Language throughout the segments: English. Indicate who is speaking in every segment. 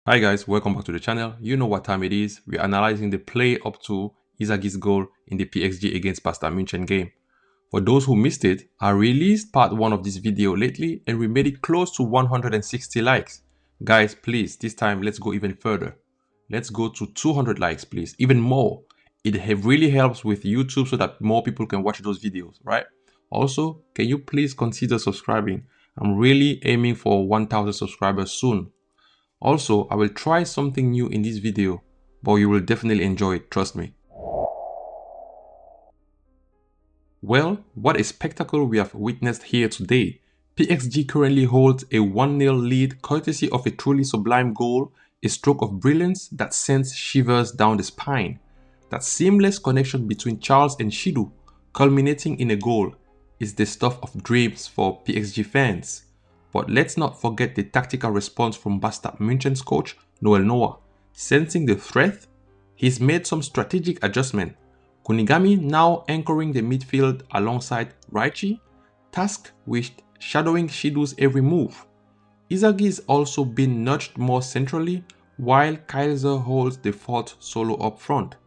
Speaker 1: Hi guys, welcome back to the channel. You know what time it is. We're analyzing the play up to Isagi's goal in the PXG against Bastard München game. For those who missed it, I released part 1 of this video lately and we made it close to 160 likes. Guys, please, this time let's go even further. Let's go to 200 likes, please, even more. It really helps with YouTube so that more people can watch those videos, right? Also, can you please consider subscribing? I'm really aiming for 1000 subscribers soon. Also, I will try something new in this video, but you will definitely enjoy it, trust me. Well, what a spectacle we have witnessed here today. PXG currently holds a 1-0 lead courtesy of a truly sublime goal, a stroke of brilliance that sends shivers down the spine. That seamless connection between Charles and Shidu, culminating in a goal, is the stuff of dreams for PXG fans. But let's not forget the tactical response from Bastard München's coach, Noah. Sensing the threat, he's made some strategic adjustment. Kunigami now anchoring the midfield alongside Raichi, tasked with shadowing Shidu's every move. Isagi is also being nudged more centrally, while Kaiser holds the fourth solo up front.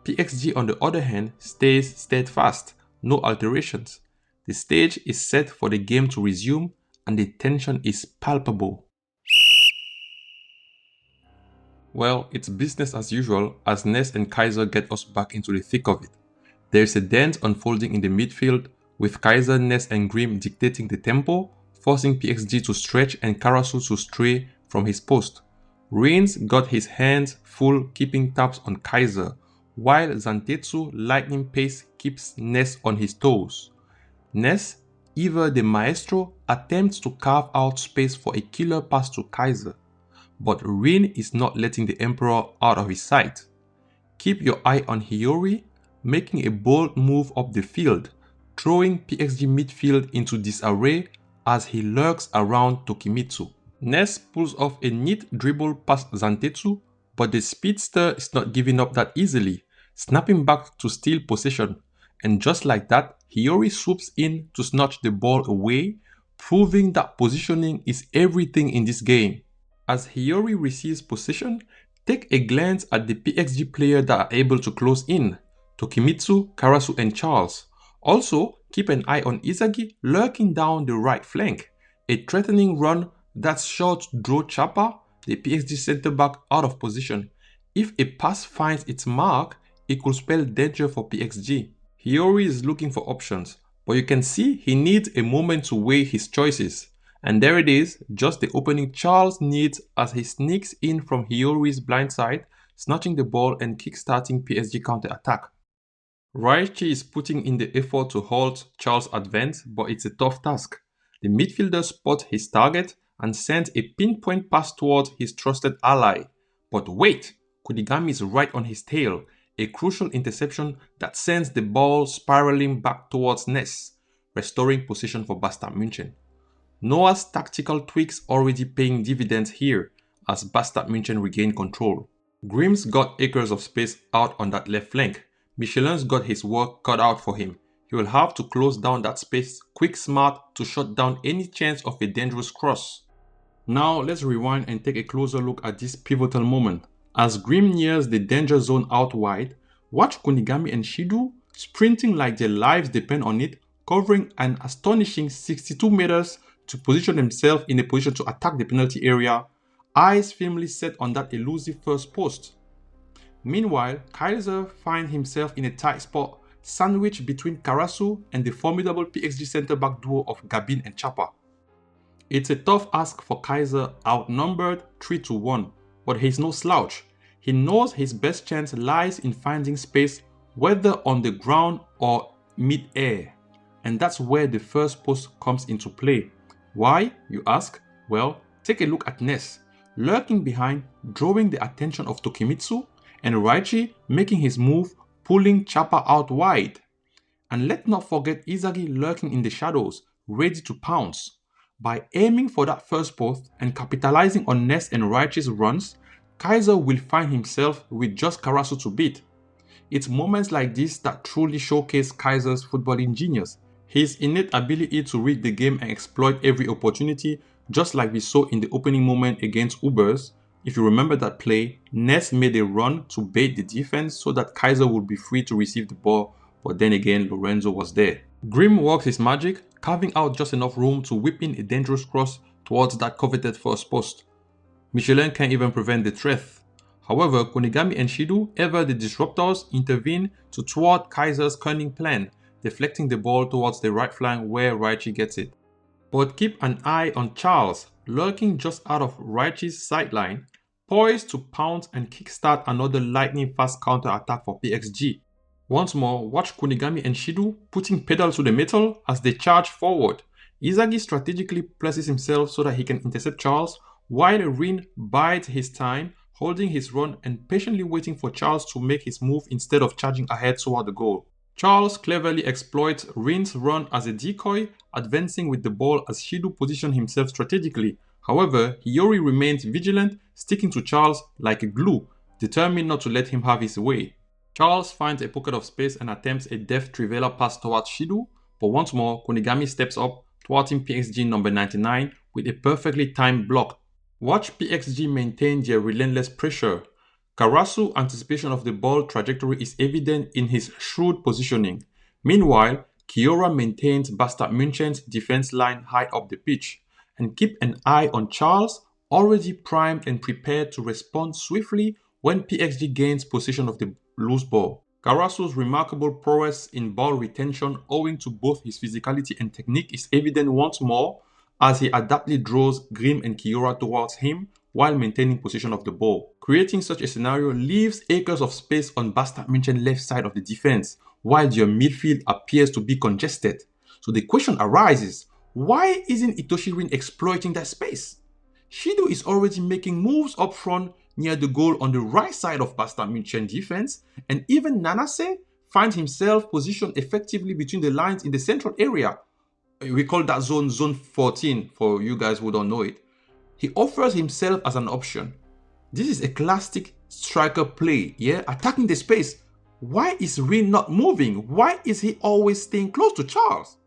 Speaker 1: PXG on the other hand stays steadfast, no alterations. The stage is set for the game to resume and the tension is palpable. Well, it's business as usual as Ness and Kaiser get us back into the thick of it. There's a dance unfolding in the midfield with Kaiser, Ness and Grimm dictating the tempo, forcing PXG to stretch and Karasu to stray from his post. Reigns got his hands full keeping tabs on Kaiser, while Zantetsu lightning pace keeps Ness on his toes. Ness, Eva the Maestro, attempts to carve out space for a killer pass to Kaiser, but Rin is not letting the Emperor out of his sight. Keep your eye on Hiyori, making a bold move up the field, throwing PXG midfield into disarray as he lurks around Tokimitsu. Ness pulls off a neat dribble past Zantetsu, but the speedster is not giving up that easily, snapping back to steal possession, and just like that, Hiyori swoops in to snatch the ball away, proving that positioning is everything in this game. As Hiyori receives possession, take a glance at the PXG players that are able to close in, Tokimitsu, Karasu and Charles. Also, keep an eye on Isagi lurking down the right flank, a threatening run that's sure to draw Chapa, the PXG center back, out of position. If a pass finds its mark, it could spell danger for PXG. Hiyori is looking for options, but you can see he needs a moment to weigh his choices. And there it is, just the opening Charles needs as he sneaks in from Hiyori's blind side, snatching the ball and kickstarting PSG counter-attack. Raichi is putting in the effort to halt Charles' advance, but it's a tough task. The midfielder spots his target and sends a pinpoint pass towards his trusted ally. But wait, Kunigami is right on his tail, a crucial interception that sends the ball spiraling back towards Ness, restoring position for Bastard München. Noah's tactical tweaks already paying dividends here as Bastard München regained control. Grimm's got acres of space out on that left flank. Michelin's got his work cut out for him. He will have to close down that space quick smart to shut down any chance of a dangerous cross. Now let's rewind and take a closer look at this pivotal moment. As Grimm nears the danger zone out wide, watch Kunigami and Shidu sprinting like their lives depend on it, covering an astonishing 62 meters to position themselves in a position to attack the penalty area, eyes firmly set on that elusive first post. Meanwhile, Kaiser finds himself in a tight spot, sandwiched between Karasu and the formidable PXG centre-back duo of Gabin and Chapa. It's a tough ask for Kaiser, outnumbered 3-1, but he's no slouch. He knows his best chance lies in finding space, whether on the ground or mid-air. And that's where the first post comes into play. Why, you ask? Well, take a look at Ness, lurking behind, drawing the attention of Tokimitsu, and Raichi making his move, pulling Chapa out wide. And let's not forget Isagi lurking in the shadows, ready to pounce. By aiming for that first post and capitalizing on Ness and Raichi's runs, Kaiser will find himself with just Karasu to beat. It's moments like this that truly showcase Kaiser's footballing genius. His innate ability to read the game and exploit every opportunity, just like we saw in the opening moment against Ubers, If you remember that play, Ness made a run to bait the defense so that Kaiser would be free to receive the ball, but then again Lorenzo was there. Grim works his magic, carving out just enough room to whip in a dangerous cross towards that coveted first post. Michelin can't even prevent the threat. However, Kunigami and Shido, ever the disruptors, intervene to thwart Kaiser's cunning plan, deflecting the ball towards the right flank where Raichi gets it. But keep an eye on Charles, lurking just out of Raichi's sideline, poised to pounce and kickstart another lightning-fast counter-attack for PXG. Once more, watch Kunigami and Shido putting pedal to the metal as they charge forward. Isagi strategically places himself so that he can intercept Charles, while Rin bides his time, holding his run and patiently waiting for Charles to make his move instead of charging ahead toward the goal. Charles cleverly exploits Rin's run as a decoy, advancing with the ball as Shido positions himself strategically. However, Hiyori remains vigilant, sticking to Charles like a glue, determined not to let him have his way. Charles finds a pocket of space and attempts a deft Trivela pass towards Shido, but once more, Kunigami steps up, thwarting PXG number 99 with a perfectly timed block. Watch PXG maintain their relentless pressure. Karasu's anticipation of the ball trajectory is evident in his shrewd positioning. Meanwhile, Kiora maintains Bastard München's defense line high up the pitch. And keep an eye on Charles, already primed and prepared to respond swiftly when PXG gains possession of the loose ball. Karasu's remarkable prowess in ball retention owing to both his physicality and technique is evident once more as he adeptly draws Grim and Kiora towards him while maintaining possession of the ball. Creating such a scenario leaves acres of space on Bastard München's left side of the defense, while their midfield appears to be congested. So the question arises, why isn't Itoshirin exploiting that space? Shido is already making moves up front near the goal on the right side of Bastard München defense, and even Nanase finds himself positioned effectively between the lines in the central area. We call that zone 14 for you guys who don't know it. He offers himself as an option. This is a classic striker play, yeah? Attacking the space. Why is Rin not moving? Why is he always staying close to Charles?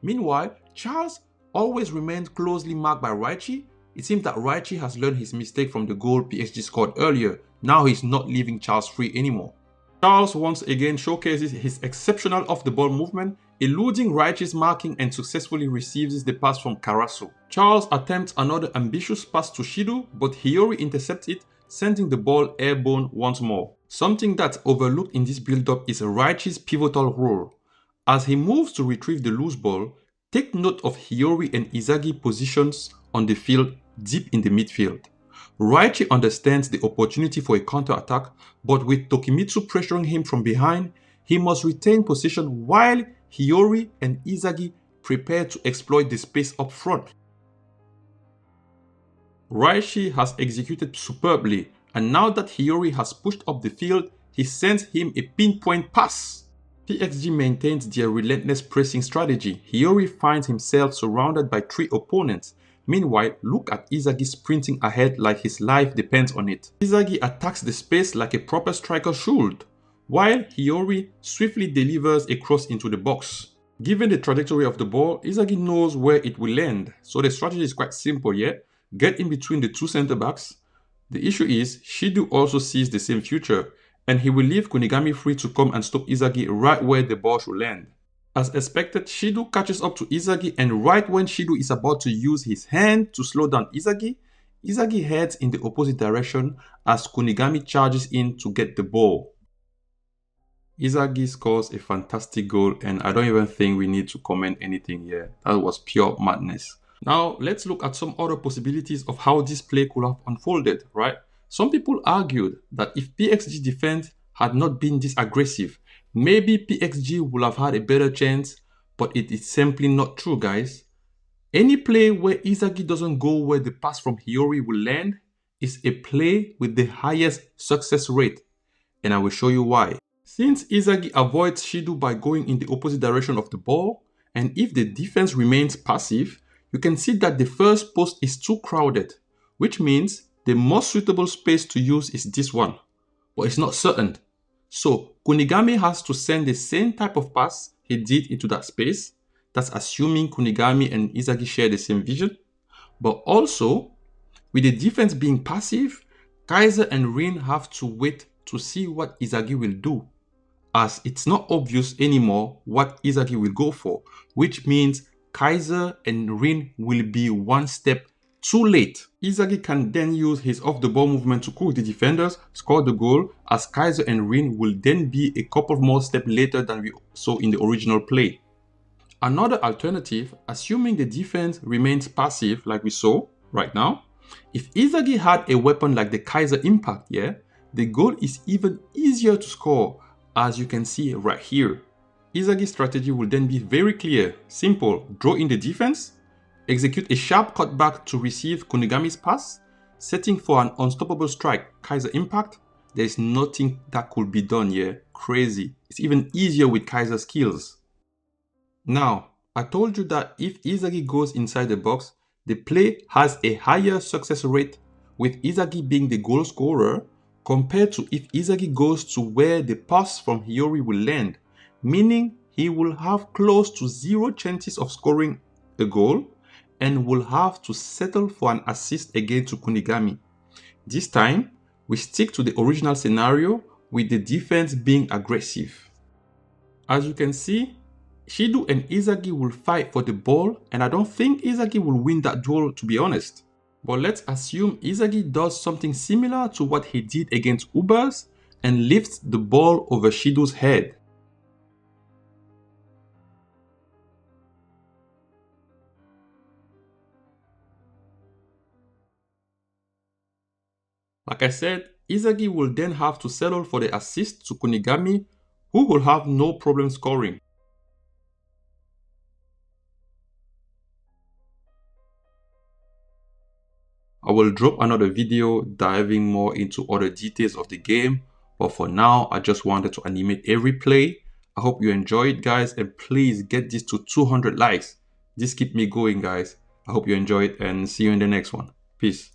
Speaker 1: Meanwhile, Charles always remains closely marked by Raichi. It seems that Raichi has learned his mistake from the goal PXG scored earlier. Now he's not leaving Charles free anymore. Charles once again showcases his exceptional off-the-ball movement, eluding Raichi's marking and successfully receives the pass from Karasu. Charles attempts another ambitious pass to Shido, but Hiyori intercepts it, sending the ball airborne once more. Something that's overlooked in this build-up is Raichi's pivotal role. As he moves to retrieve the loose ball, take note of Hiyori and Isagi positions on the field deep in the midfield. Raichi understands the opportunity for a counter-attack, but with Tokimitsu pressuring him from behind, he must retain possession while Hiyori and Isagi prepare to exploit the space up front. Raichi has executed superbly, and now that Hiyori has pushed up the field, he sends him a pinpoint pass. PXG maintains their relentless pressing strategy. Hiyori finds himself surrounded by 3 opponents. Meanwhile, look at Isagi sprinting ahead like his life depends on it. Isagi attacks the space like a proper striker should, while Hiyori swiftly delivers a cross into the box. Given the trajectory of the ball, Isagi knows where it will land, so the strategy is quite simple yet. Get in between the 2 center backs. The issue is, Shido also sees the same future, and he will leave Kunigami free to come and stop Isagi right where the ball should land. As expected, Shido catches up to Isagi, and right when Shido is about to use his hand to slow down Isagi, Isagi heads in the opposite direction as Kunigami charges in to get the ball. Isagi scores a fantastic goal, and I don't even think we need to comment anything here. That was pure madness. Now, let's look at some other possibilities of how this play could have unfolded, right? Some people argued that if PXG defense had not been this aggressive, maybe PXG would have had a better chance, but it is simply not true, guys. Any play where Isagi doesn't go where the pass from Hiyori will land is a play with the highest success rate, and I will show you why. Since Isagi avoids Shido by going in the opposite direction of the ball, and if the defense remains passive, you can see that the first post is too crowded, which means the most suitable space to use is this one, but it's not certain. So Kunigami has to send the same type of pass he did into that space. That's assuming Kunigami and Isagi share the same vision. But also, with the defense being passive, Kaiser and Rin have to wait to see what Isagi will do, as it's not obvious anymore what Isagi will go for, which means Kaiser and Rin will be one step too late. Isagi can then use his off-the-ball movement to cook the defenders, score the goal, as Kaiser and Rin will then be a couple more steps later than we saw in the original play. Another alternative, assuming the defense remains passive like we saw right now, if Isagi had a weapon like the Kaiser Impact, the goal is even easier to score, as you can see right here. Isagi's strategy will then be very clear, simple: draw in the defense, execute a sharp cutback to receive Kunigami's pass, setting for an unstoppable strike, Kaiser Impact. There is nothing that could be done here. Crazy. It's even easier with Kaiser skills. Now, I told you that if Isagi goes inside the box, the play has a higher success rate, with Isagi being the goal scorer, compared to if Isagi goes to where the pass from Hiyori will land, meaning he will have close to 0 chances of scoring a goal and will have to settle for an assist again to Kunigami. This time, we stick to the original scenario with the defense being aggressive. As you can see, Shido and Isagi will fight for the ball, and I don't think Isagi will win that duel, to be honest. But let's assume Isagi does something similar to what he did against Ubers and lifts the ball over Shido's head. Like I said, Isagi will then have to settle for the assist to Kunigami, who will have no problem scoring. I will drop another video diving more into other details of the game, but for now, I just wanted to animate every play. I hope you enjoy it, guys, and please get this to 200 likes. This keep me going, guys. I hope you enjoy it, and see you in the next one. Peace.